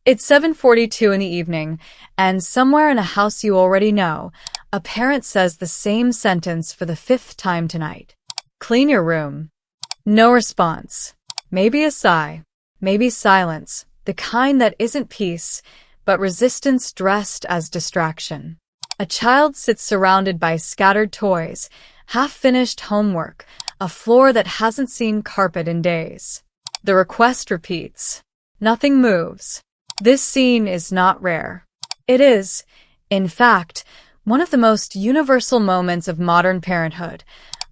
It's 7:42 in the evening, and somewhere in a house you already know, a parent says the same sentence for the fifth time tonight. Clean your room. No response. Maybe a sigh. Maybe silence, the kind that isn't peace, but resistance dressed as distraction. A child sits surrounded by scattered toys, half-finished homework, a floor that hasn't seen carpet in days. The request repeats. Nothing moves. This scene is not rare. It is, in fact, one of the most universal moments of modern parenthood,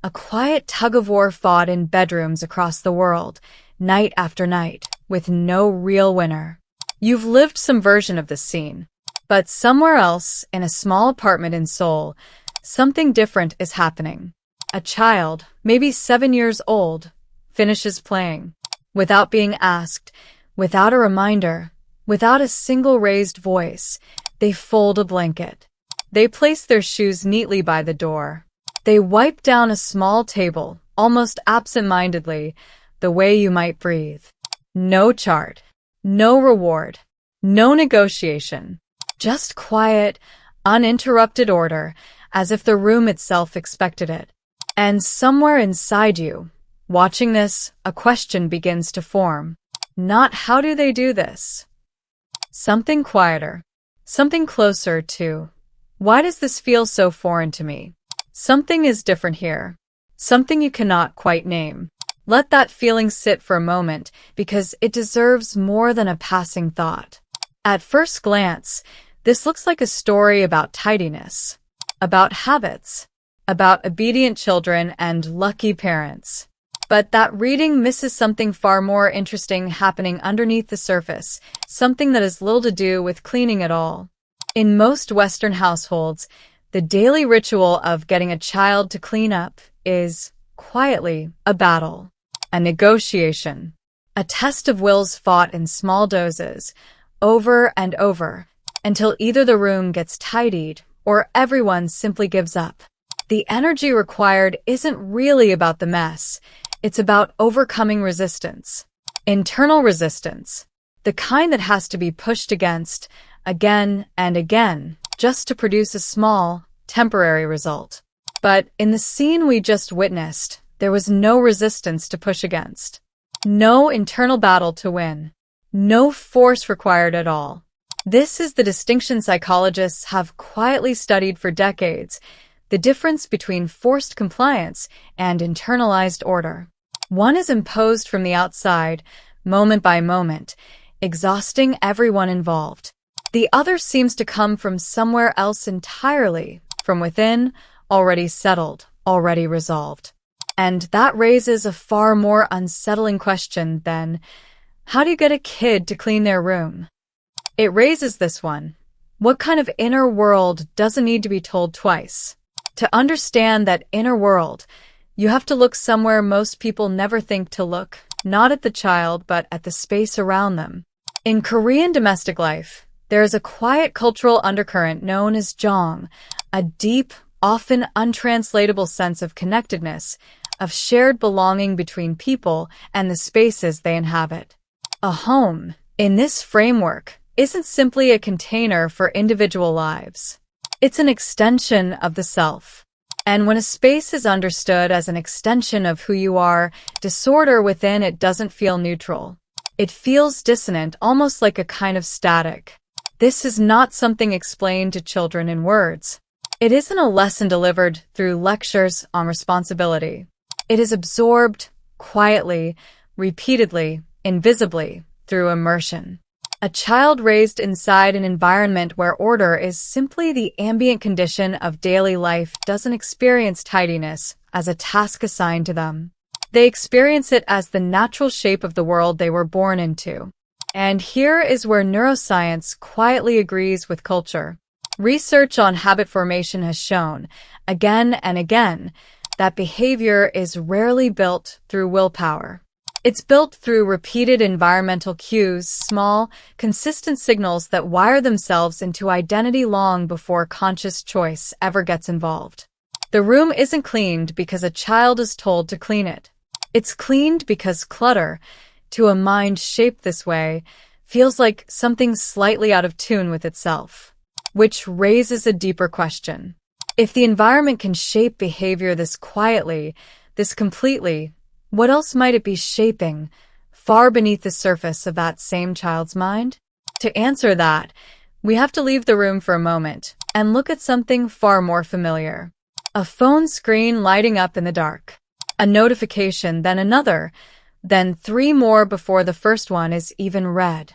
a quiet tug-of-war fought in bedrooms across the world, night after night, with no real winner. You've lived some version of this scene. But somewhere else, in a small apartment in Seoul, something different is happening. A child, maybe 7 years old, finishes playing. Without being asked, without a reminder, without a single raised voice, they fold a blanket. They place their shoes neatly by the door. They wipe down a small table, almost absent-mindedly, the way you might breathe. No chart, no reward, no negotiation. Just quiet, uninterrupted order, as if the room itself expected it. And somewhere inside you, watching this, a question begins to form. Not how do they do this? Something quieter. Something closer to, why does this feel so foreign to me? Something is different here. Something you cannot quite name. Let that feeling sit for a moment, because it deserves more than a passing thought. At first glance, this looks like a story about tidiness, about habits, about obedient children and lucky parents. But that reading misses something far more interesting happening underneath the surface, something that has little to do with cleaning at all. In most Western households, the daily ritual of getting a child to clean up is, quietly, a battle, a negotiation, a test of wills fought in small doses, over and over, until either the room gets tidied or everyone simply gives up. The energy required isn't really about the mess. It's about overcoming resistance. Internal resistance. The kind that has to be pushed against, again and again, just to produce a small, temporary result. But in the scene we just witnessed, there was no resistance to push against. No internal battle to win. No force required at all. This is the distinction psychologists have quietly studied for decades, the difference between forced compliance and internalized order. One is imposed from the outside, moment by moment, exhausting everyone involved. The other seems to come from somewhere else entirely, from within, already settled, already resolved. And that raises a far more unsettling question than, how do you get a kid to clean their room? It raises this one. What kind of inner world doesn't need to be told twice? To understand that inner world, you have to look somewhere most people never think to look, not at the child, but at the space around them. In Korean domestic life, there is a quiet cultural undercurrent known as jong, a deep, often untranslatable sense of connectedness, of shared belonging between people and the spaces they inhabit. A home, in this framework, isn't simply a container for individual lives. It's an extension of the self. And when a space is understood as an extension of who you are, disorder within it doesn't feel neutral. It feels dissonant, almost like a kind of static. This is not something explained to children in words. It isn't a lesson delivered through lectures on responsibility. It is absorbed, quietly, repeatedly, invisibly, through immersion. A child raised inside an environment where order is simply the ambient condition of daily life doesn't experience tidiness as a task assigned to them. They experience it as the natural shape of the world they were born into. And here is where neuroscience quietly agrees with culture. Research on habit formation has shown, again and again, that behavior is rarely built through willpower. It's built through repeated environmental cues, small, consistent signals that wire themselves into identity long before conscious choice ever gets involved. The room isn't cleaned because a child is told to clean it. It's cleaned because clutter, to a mind shaped this way, feels like something slightly out of tune with itself. Which raises a deeper question. If the environment can shape behavior this quietly, this completely, what else might it be shaping, far beneath the surface of that same child's mind? To answer that, we have to leave the room for a moment and look at something far more familiar. A phone screen lighting up in the dark. A notification, then another, then 3 more before the first one is even read.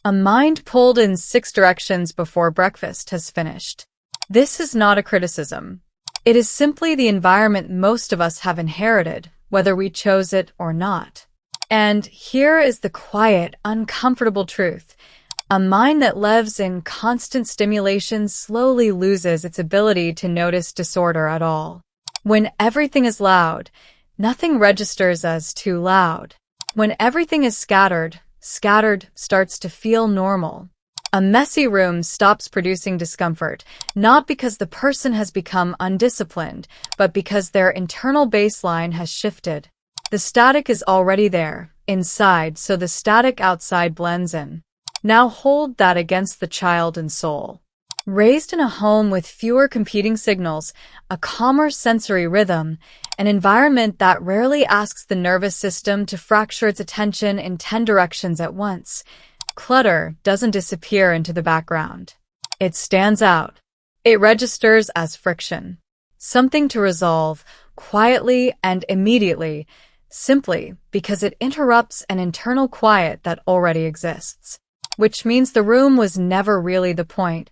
A mind pulled in 6 directions before breakfast has finished. This is not a criticism. It is simply the environment most of us have inherited, whether we chose it or not. And here is the quiet, uncomfortable truth. A mind that lives in constant stimulation slowly loses its ability to notice disorder at all. When everything is loud, nothing registers as too loud. When everything is scattered starts to feel normal. A messy room stops producing discomfort, not because the person has become undisciplined, but because their internal baseline has shifted. The static is already there, inside, so the static outside blends in. Now hold that against the child and soul. Raised in a home with fewer competing signals, a calmer sensory rhythm, an environment that rarely asks the nervous system to fracture its attention in 10 directions at once, clutter doesn't disappear into the background. It stands out. It registers as friction. Something to resolve, quietly and immediately, simply because it interrupts an internal quiet that already exists. Which means the room was never really the point.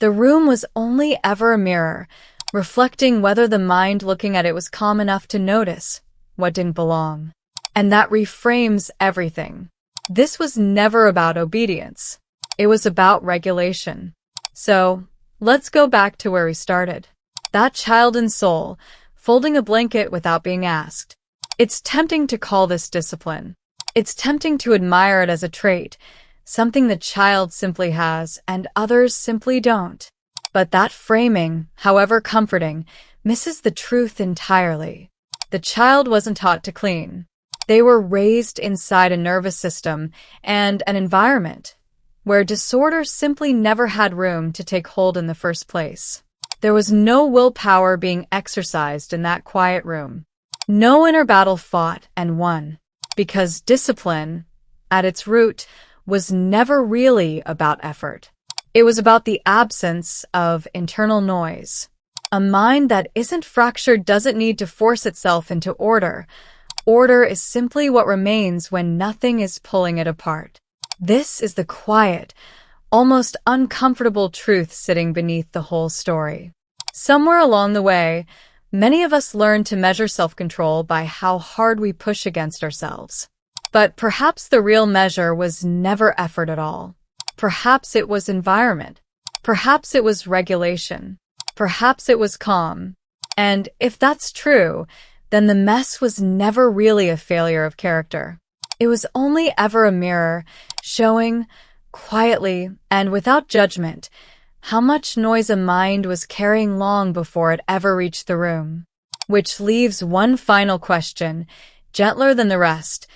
The room was only ever a mirror, reflecting whether the mind looking at it was calm enough to notice what didn't belong. And that reframes everything. This was never about obedience. It was about regulation. So, let's go back to where we started. That child and soul, folding a blanket without being asked. It's tempting to call this discipline. It's tempting to admire it as a trait, something the child simply has and others simply don't. But that framing, however comforting, misses the truth entirely. The child wasn't taught to clean. They were raised inside a nervous system and an environment where disorder simply never had room to take hold in the first place. There was no willpower being exercised in that quiet room. No inner battle fought and won, because discipline, at its root, was never really about effort. It was about the absence of internal noise. A mind that isn't fractured doesn't need to force itself into order. Order is simply what remains when nothing is pulling it apart. This is the quiet, almost uncomfortable truth sitting beneath the whole story. Somewhere along the way, many of us learn to measure self-control by how hard we push against ourselves. But perhaps the real measure was never effort at all. Perhaps it was environment. Perhaps it was regulation. Perhaps it was calm. And if that's true, then the mess was never really a failure of character. It was only ever a mirror, showing, quietly and without judgment, how much noise a mind was carrying long before it ever reached the room. Which leaves one final question, gentler than the rest.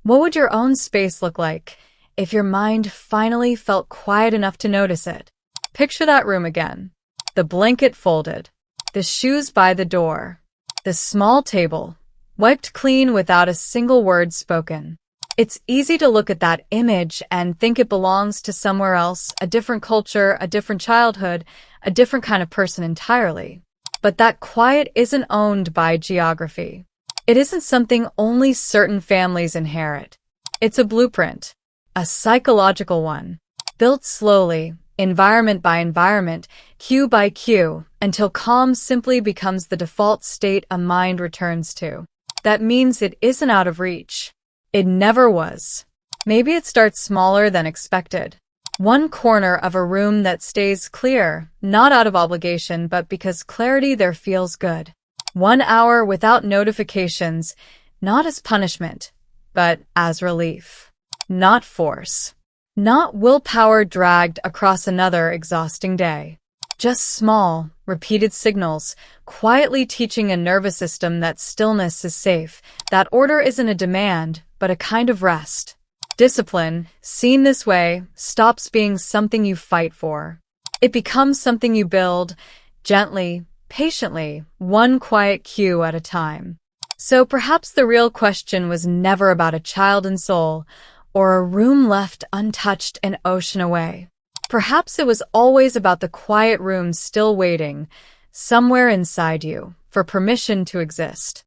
What would your own space look like if your mind finally felt quiet enough to notice it? Picture that room again. The blanket folded, the shoes by the door, the small table, wiped clean without a single word spoken. It's easy to look at that image and think it belongs to somewhere else, a different culture, a different childhood, a different kind of person entirely. But that quiet isn't owned by geography. It isn't something only certain families inherit. It's a blueprint, a psychological one, built slowly, environment by environment, cue by cue, until calm simply becomes the default state a mind returns to. That means it isn't out of reach. It never was. Maybe it starts smaller than expected. One corner of a room that stays clear, not out of obligation, but because clarity there feels good. 1 hour without notifications, not as punishment, but as relief. Not force. Not willpower dragged across another exhausting day. Just small, repeated signals, quietly teaching a nervous system that stillness is safe, that order isn't a demand, but a kind of rest. Discipline, seen this way, stops being something you fight for. It becomes something you build, gently, patiently, one quiet cue at a time. So perhaps the real question was never about a child and soul, or a room left untouched an ocean away. Perhaps it was always about the quiet room still waiting, somewhere inside you, for permission to exist.